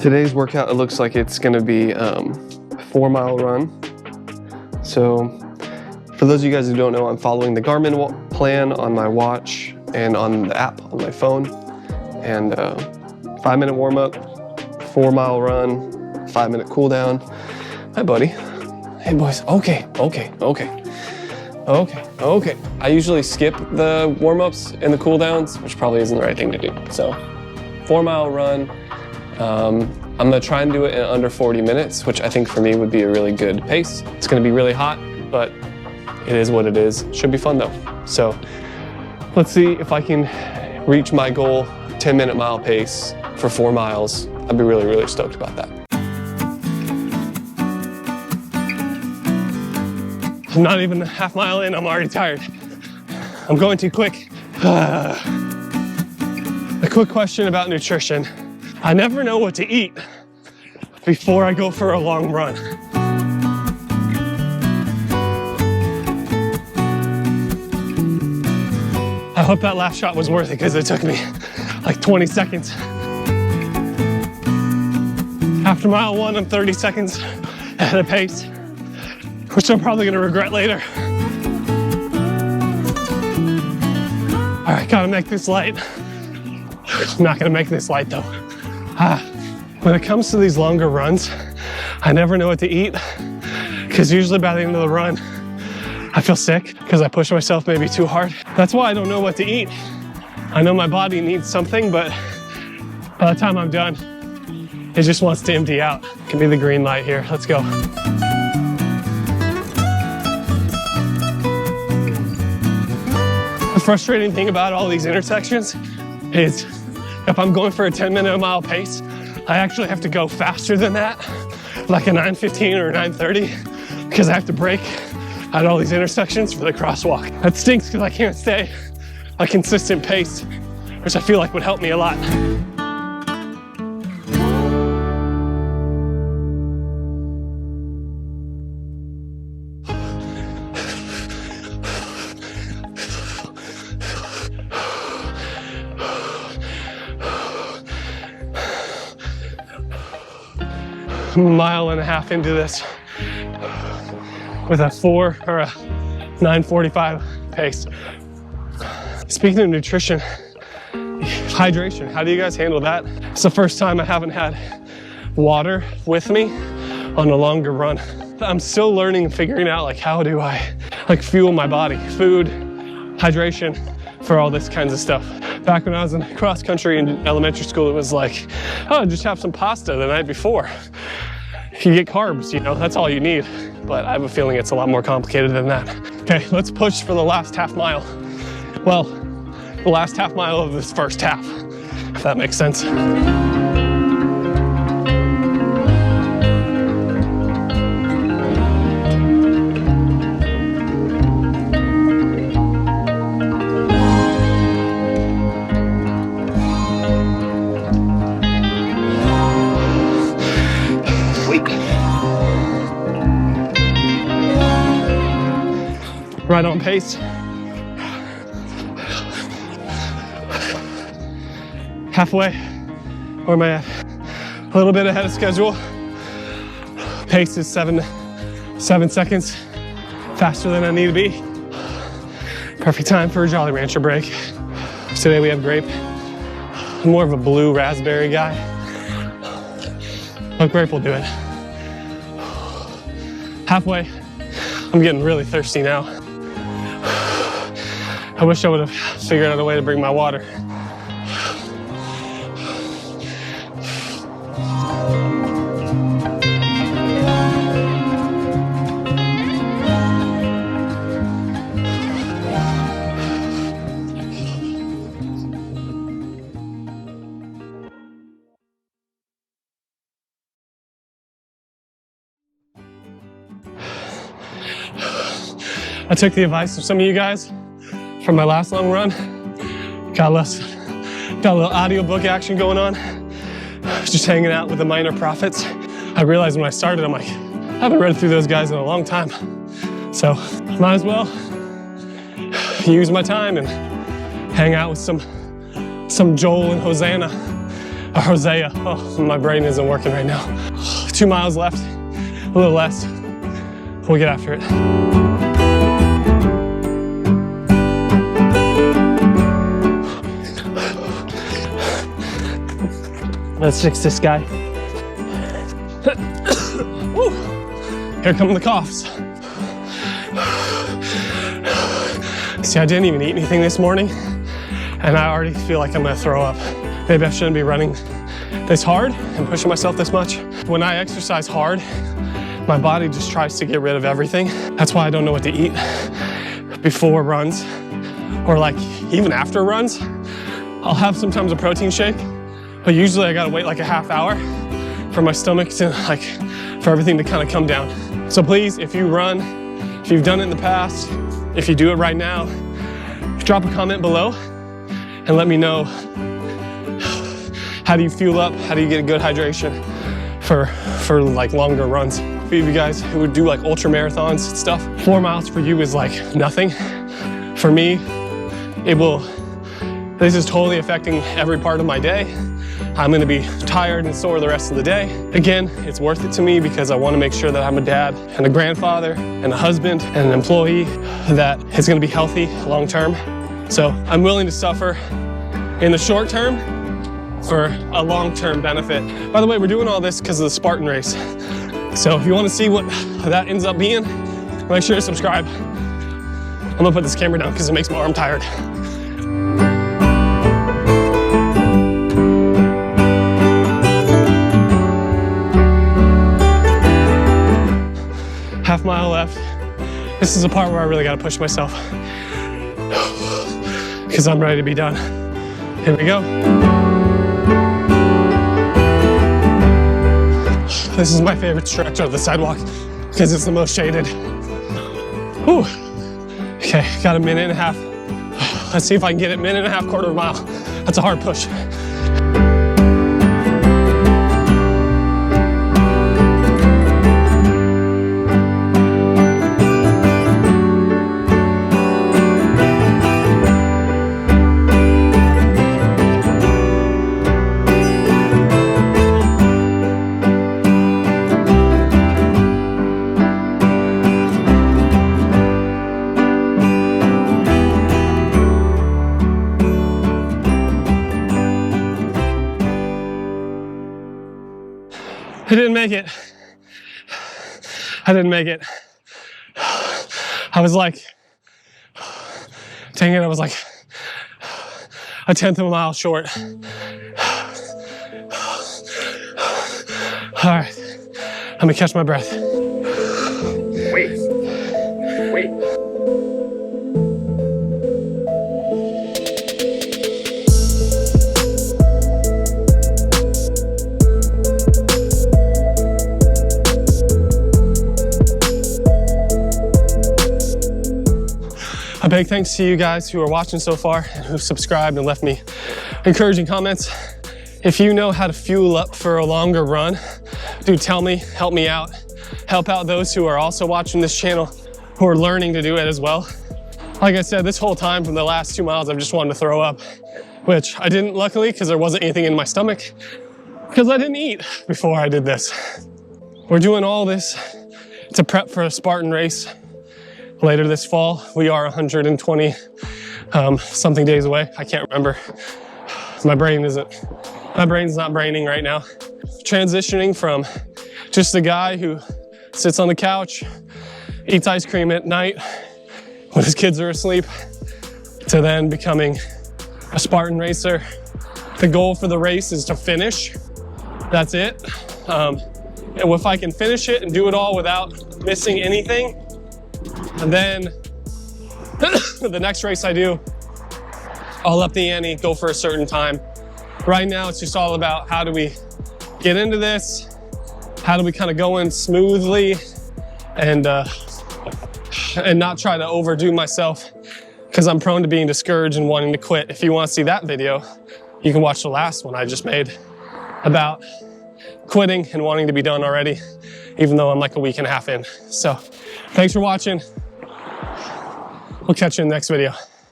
Today's workout, it looks like it's gonna be a 4-mile run. So for those of you guys who don't know, I'm following the Garmin plan on my watch and on the app on my phone. And 5-minute warm up, 4-mile run, 5-minute cool down. Hi, buddy. Hey, boys. Okay. I usually skip the warm-ups and the cool downs, which probably isn't the right thing to do. So 4-mile run. I'm gonna try and do it in under 40 minutes, which I think for me would be a really good pace. It's gonna be really hot, but it is what it is. Should be fun though. So let's see if I can reach my goal, 10-minute mile pace for 4 miles. I'd be really, really stoked about that. I'm not even a half mile in, I'm already tired. I'm going too quick. A quick question about nutrition. I never know what to eat before I go for a long run. I hope that last shot was worth it because it took me like 20 seconds. After mile 1, I'm 30 seconds ahead of pace, which I'm probably gonna regret later. All right, gotta make this light. I'm not gonna make this light though. When it comes to these longer runs, I never know what to eat because usually by the end of the run, I feel sick because I push myself maybe too hard. That's why I don't know what to eat. I know my body needs something, but by the time I'm done, it just wants to empty out. Give me the green light here, let's go. The frustrating thing about all these intersections is if I'm going for a 10-minute a mile pace, I actually have to go faster than that, like a 9:15 or a 9:30, because I have to brake at all these intersections for the crosswalk. That stinks because I can't stay a consistent pace, which I feel like would help me a lot. I'm a mile and a half into this with a 4 or a 9:45 pace. Speaking of nutrition, hydration, how do you guys handle that? It's the first time I haven't had water with me on a longer run. I'm still learning and figuring out like how do I fuel my body, food, hydration for all this kinds of stuff. Back when I was in cross country in elementary school, it was like, oh, just have some pasta the night before. You get carbs, you know, that's all you need. But I have a feeling it's a lot more complicated than that. Okay, let's push for the last half mile. Well, the last half mile of this first half, if that makes sense. Right on pace. Halfway, where am I at? A little bit ahead of schedule. Pace is 7 seconds faster than I need to be. Perfect time for a Jolly Rancher break. Today we have grape. I'm more of a blue raspberry guy, but grape will do it. Halfway, I'm getting really thirsty now. I wish I would have figured out a way to bring my water. I took the advice of some of you guys from my last long run. Got a little audiobook action going on. Just hanging out with the Minor Prophets. I realized when I started, I'm like, I haven't read through those guys in a long time. So might as well use my time and hang out with some Joel and Hosanna Hosea. Oh, my brain isn't working right now. 2 miles left, a little less. We'll get after it. Let's fix this guy. Woo. Here come the coughs. See, I didn't even eat anything this morning, and I already feel like I'm gonna throw up. Maybe I shouldn't be running this hard and pushing myself this much. When I exercise hard, my body just tries to get rid of everything. That's why I don't know what to eat before runs, or like even after runs. I'll have sometimes a protein shake, but usually I gotta wait like a half hour for my stomach to for everything to kind of come down. So please, if you run, if you've done it in the past, if you do it right now, drop a comment below and let me know, how do you fuel up? How do you get a good hydration for like longer runs? For you guys who would do like ultra marathons and stuff, 4 miles for you is like nothing. For me, this is totally affecting every part of my day. I'm gonna be tired and sore the rest of the day. Again, it's worth it to me because I wanna make sure that I'm a dad and a grandfather and a husband and an employee that is gonna be healthy long term. So I'm willing to suffer in the short term for a long-term benefit. By the way, we're doing all this because of the Spartan race. So if you wanna see what that ends up being, make sure to subscribe. I'm gonna put this camera down because it makes my arm tired. Half mile left. This is the part where I really gotta push myself because I'm ready to be done. Here we go. This is my favorite stretch of the sidewalk because it's the most shaded. Whew. Okay, got a minute and a half. Let's see if I can get it. Minute and a half, quarter of a mile. That's a hard push. I didn't make it. I didn't make it. I was like, dang it, I was like a 1/10 of a mile short. All right, let me catch my breath. Wait. A big thanks to you guys who are watching so far and who've subscribed and left me encouraging comments. If you know how to fuel up for a longer run, dude, tell me, help me out. Help out those who are also watching this channel who are learning to do it as well. Like I said, this whole time from the last 2 miles, I've just wanted to throw up, which I didn't luckily because there wasn't anything in my stomach because I didn't eat before I did this. We're doing all this to prep for a Spartan race later this fall. We are 120 something days away. I can't remember. My brain's not braining right now. Transitioning from just a guy who sits on the couch, eats ice cream at night when his kids are asleep, to then becoming a Spartan racer. The goal for the race is to finish. That's it. And if I can finish it and do it all without missing anything, and then the next race I do, I'll up the ante, go for a certain time. Right now, it's just all about how do we get into this? How do we kind of go in smoothly and not try to overdo myself, because I'm prone to being discouraged and wanting to quit. If you want to see that video, you can watch the last one I just made about quitting and wanting to be done already, even though I'm like a week and a half in. So thanks for watching. We'll catch you in the next video.